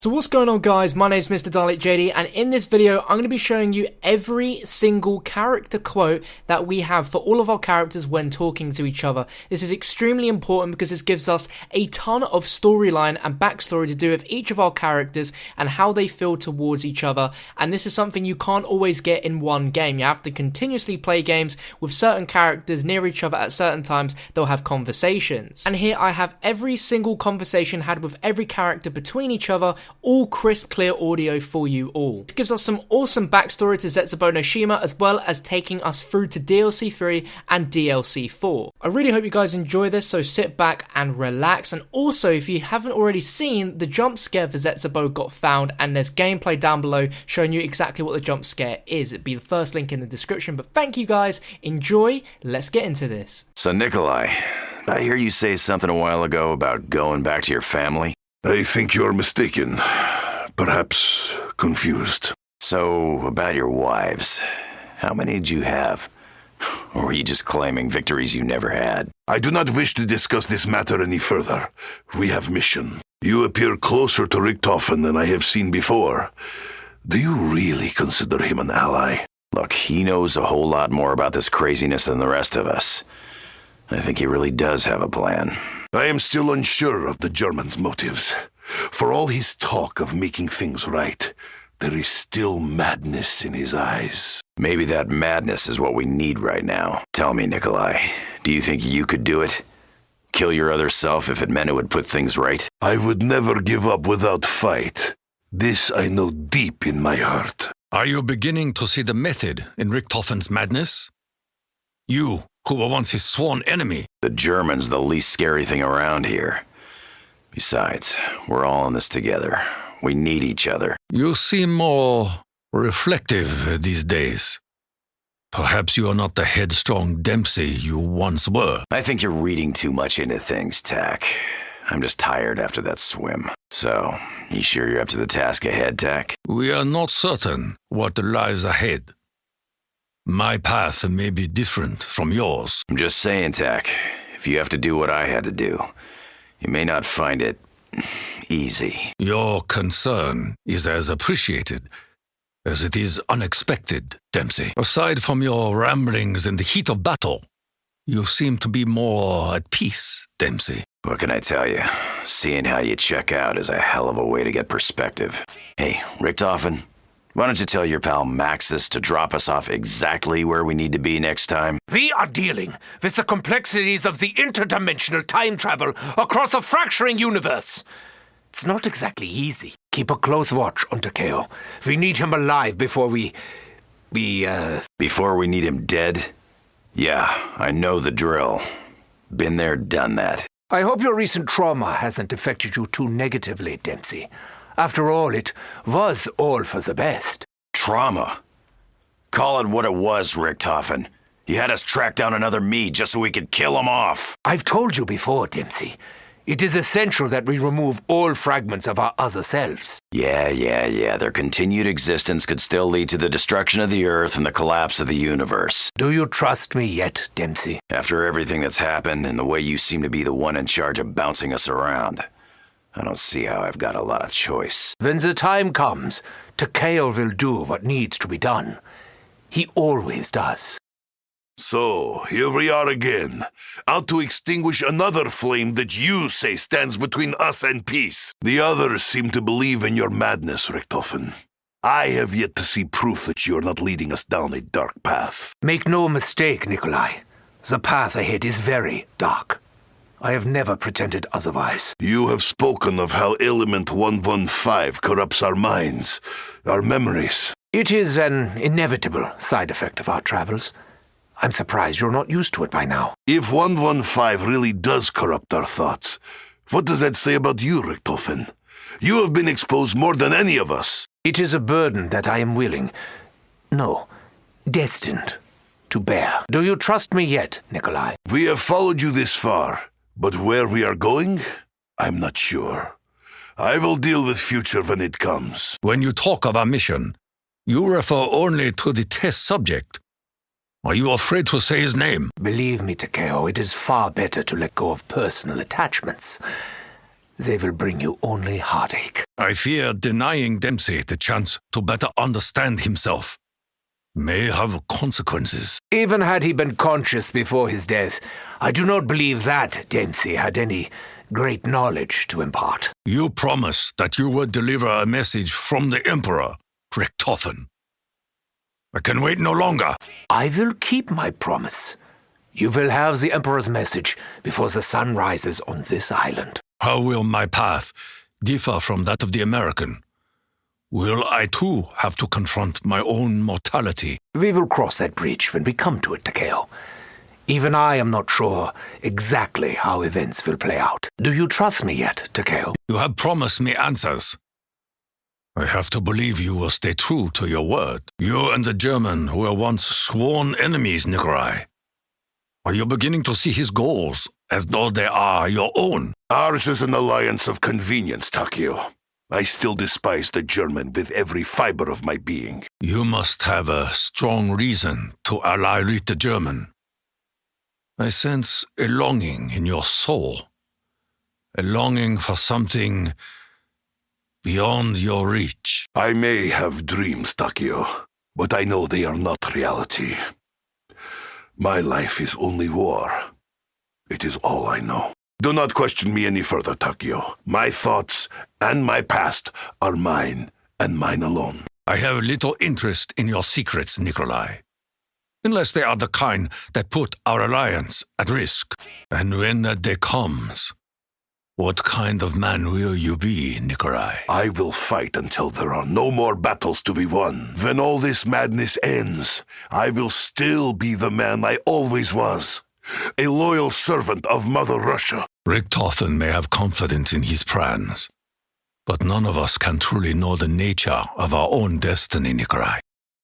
So what's going on, guys? My name is Mr. Dalek JD, and in this video I'm going to be showing you every single character quote that we have for all of our characters when talking to each other. This is extremely important because this gives us a ton of storyline and backstory to do with each of our characters and how they feel towards each other, and this is something you can't always get in one game. You have to continuously play games with certain characters near each other at certain times. They'll have conversations, and here I have every single conversation had with every character between each other, all crisp, clear audio for you all. This gives us some awesome backstory to ZETSUBOU no SHIMA, as well as taking us through to DLC 3 and DLC 4. I really hope you guys enjoy this, so sit back and relax. And also, if you haven't already seen, the jump scare for ZETSUBOU got found, and there's gameplay down below showing you exactly what the jump scare is. It'd be the first link in the description, but thank you guys, enjoy, let's get into this. So Nikolai, I hear you say something a while ago about going back to your family? I think you're mistaken. Perhaps confused. So, about your wives, how many did you have? Or were you just claiming victories you never had? I do not wish to discuss this matter any further. We have mission. You appear closer to Richtofen than I have seen before. Do you really consider him an ally? Look, he knows a whole lot more about this craziness than the rest of us. I think he really does have a plan. I am still unsure of the German's motives. For all his talk of making things right, there is still madness in his eyes. Maybe that madness is what we need right now. Tell me, Nikolai, do you think you could do it? Kill your other self if it meant it would put things right? I would never give up without fight. This I know deep in my heart. Are you beginning to see the method in Richtofen's madness? You, who were once his sworn enemy. The German's the least scary thing around here. Besides, we're all in this together. We need each other. You seem more reflective these days. Perhaps you are not the headstrong Dempsey you once were. I think you're reading too much into things, Tak. I'm just tired after that swim. So, you sure you're up to the task ahead, Tak? We are not certain what lies ahead. My path may be different from yours. I'm just saying, Tak, if you have to do what I had to do, you may not find it easy. Your concern is as appreciated as it is unexpected, Dempsey. Aside from your ramblings in the heat of battle, you seem to be more at peace, Dempsey. What can I tell you? Seeing how you check out is a hell of a way to get perspective. Hey, Richtofen, why don't you tell your pal Maxis to drop us off exactly where we need to be next time? We are dealing with the complexities of the interdimensional time travel across a fracturing universe. It's not exactly easy. Keep a close watch on Takeo. We need him alive before Before we need him dead? Yeah, I know the drill. Been there, done that. I hope your recent trauma hasn't affected you too negatively, Dempsey. After all, it was all for the best. Trauma? Call it what it was, Richtofen. You had us track down another me just so we could kill him off. I've told you before, Dempsey. It is essential that we remove all fragments of our other selves. Yeah. Their continued existence could still lead to the destruction of the Earth and the collapse of the universe. Do you trust me yet, Dempsey? After everything that's happened and the way you seem to be the one in charge of bouncing us around, I don't see how I've got a lot of choice. When the time comes, Takeo will do what needs to be done. He always does. So, here we are again, out to extinguish another flame that you say stands between us and peace. The others seem to believe in your madness, Richtofen. I have yet to see proof that you are not leading us down a dark path. Make no mistake, Nikolai. The path ahead is very dark. I have never pretended otherwise. You have spoken of how element 115 corrupts our minds, our memories. It is an inevitable side effect of our travels. I'm surprised you're not used to it by now. If 115 really does corrupt our thoughts, what does that say about you, Richtofen? You have been exposed more than any of us. It is a burden that I am destined to bear. Do you trust me yet, Nikolai? We have followed you this far, but where we are going, I'm not sure. I will deal with future when it comes. When you talk of our mission, you refer only to the test subject. Are you afraid to say his name? Believe me, Takeo, it is far better to let go of personal attachments. they will bring you only heartache. I fear denying Dempsey the chance to better understand himself may have consequences. Even had he been conscious before his death, I do not believe that Dempsey had any great knowledge to impart. You promised that you would deliver a message from the Emperor, Richtofen. I can wait no longer. I will keep my promise. You will have the Emperor's message before the sun rises on this island. How will my path differ from that of the American? Will I too have to confront my own mortality? We will cross that bridge when we come to it, Takeo. Even I am not sure exactly how events will play out. Do you trust me yet, Takeo? You have promised me answers. I have to believe you will stay true to your word. You and the German were once sworn enemies, Nikolai. Are you beginning to see his goals as though they are your own? Ours is an alliance of convenience, Takeo. I still despise the German with every fiber of my being. You must have a strong reason to ally with the German. I sense a longing in your soul. A longing for something beyond your reach. I may have dreams, Takeo, but I know they are not reality. My life is only war. It is all I know. Do not question me any further, Takeo. My thoughts and my past are mine and mine alone. I have little interest in your secrets, Nikolai. Unless they are the kind that put our alliance at risk. And when that day comes, what kind of man will you be, Nikolai? I will fight until there are no more battles to be won. When all this madness ends, I will still be the man I always was. A loyal servant of Mother Russia. Richtofen may have confidence in his plans, but none of us can truly know the nature of our own destiny, Nikolai.